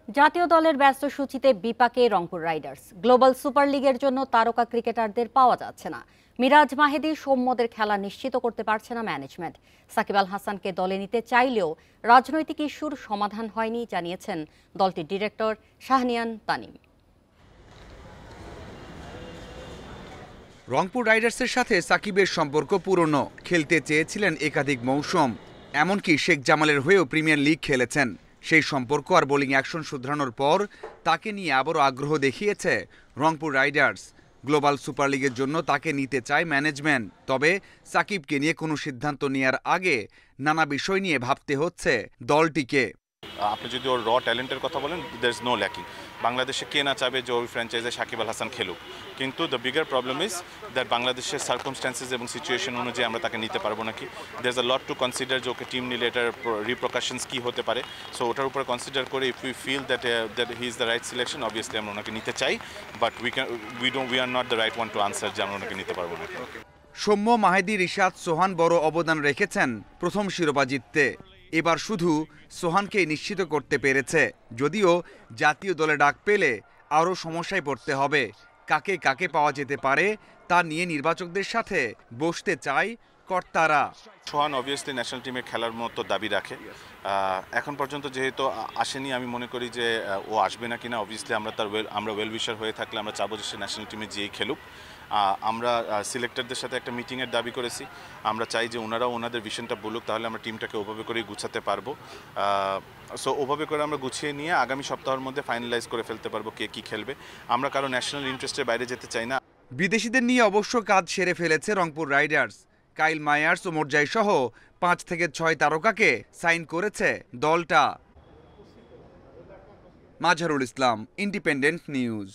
জাতীয় দলের ব্যস্ত সূচিতে বিপাকে রংপুর রাইডার্স। গ্লোবাল সুপার লিগের জন্য তারকা ক্রিকেটারদের পাওয়া যাচ্ছে না। মিরাজ মাহেদী, সৌম্যদের খেলা নিশ্চিত করতে পারছে না ম্যানেজমেন্ট। সাকিব আল হাসানকে দলে নিতে চাইলেও রাজনৈতিক ইস্যুর সমাধান হয়নি জানিয়েছেন দলটির ডিরেক্টর শাহনিয়ান তানিম। রংপুর রাইডার্সের সাথে সাকিবের সম্পর্ক পুরনো, খেলতে চেয়েছিলেন একাধিক মৌসুম, এমনকি শেখ জামালের হয়েও প্রিমিয়ার লিগ খেলেছেন। সেই সম্পর্ক আর বোলিং অ্যাকশন শুধরানোর পর তাকে নিয়ে আবারও আগ্রহ দেখিয়েছে রংপুর রাইডার্স। গ্লোবাল সুপার লিগের জন্য তাকে নিতে চায় ম্যানেজমেন্ট। তবে সাকিবকে নিয়ে কোনো সিদ্ধান্ত নেওয়ার আগে নানা বিষয় নিয়ে ভাবতে হচ্ছে দলটিকে। আপনি যদি ওর ট্যালেন্টের কথা বলেন, দের ইজ নো ল্যাকিং। বাংলাদেশে কে না চাবে যে ওই ফ্র্যাঞ্চাইজে সাকিব আল হাসান খেলুক, কিন্তু the bigger problem is that বাংলাদেশের সার্কামস্ট্যান্সেস এবং সিচুয়েশন অনুযায়ী আমরা তাকে নিতে পারবো নাকি। There is a lot to consider যে ওকে টিম নিলে এটার রিপ্রকাশনস কী হতে পারে। সো ওটার উপরে কনসিডার করে if we feel that he is the right selection, obviously আমরা ওনাকে নিতে চাই, but we are not the right one to answer যে আমরা ওনাকে নিতে পারবো না। সৌম্য, মাহেদী, রিশাদ, সোহান বড় অবদান রেখেছেন প্রথম শিরোপা জিততে। এবার শুধু সোহানকেই নিশ্চিত করতে পেরেছে। যদিও জাতীয় দলে ডাক পেলে আরও সমস্যায় পড়তে হবে। কাকে কাকে পাওয়া যেতে পারে তা নিয়ে নির্বাচকদের সাথে বসতে চায় কর্তারা। সোহান অবভিয়াসলি ন্যাশনাল টিমে খেলার মতো দাবি রাখে। এখন পর্যন্ত যেহেতু আসেনি, আমি মনে করি যে ও আসবে না কিনা। অবভিয়াসলি আমরা ওয়েল উইশার হয়ে থাকলে আমরা চাবো যে সে ন্যাশনাল টিমে যেই খেলুক। আমরা সিলেক্টরদের সাথে একটা মিটিংয়ের দাবি করেছি। আমরা চাই যে ওনারাও ওনাদের ভিশনটা বলুক, তাহলে আমরা টিমটাকে ওভাবে করেই গুছাতে পারবো। সো ওভাবে করে আমরা গুছিয়ে নিয়ে আগামী সপ্তাহের মধ্যে ফাইনালাইজ করে ফেলতে পারবো কে কী খেলবে। আমরা কারো ন্যাশনাল ইন্টারেস্টের বাইরে যেতে চাই না। বিদেশিদের নিয়ে অবশ্য কাজ সেরে ফেলেছে রংপুর রাইডার্স। কাইল মায়ার্স ও মোরজাই সহ 5 থেকে 6 তারকাকে সাইন করেছে দলটা। Mazharul Islam, independent news.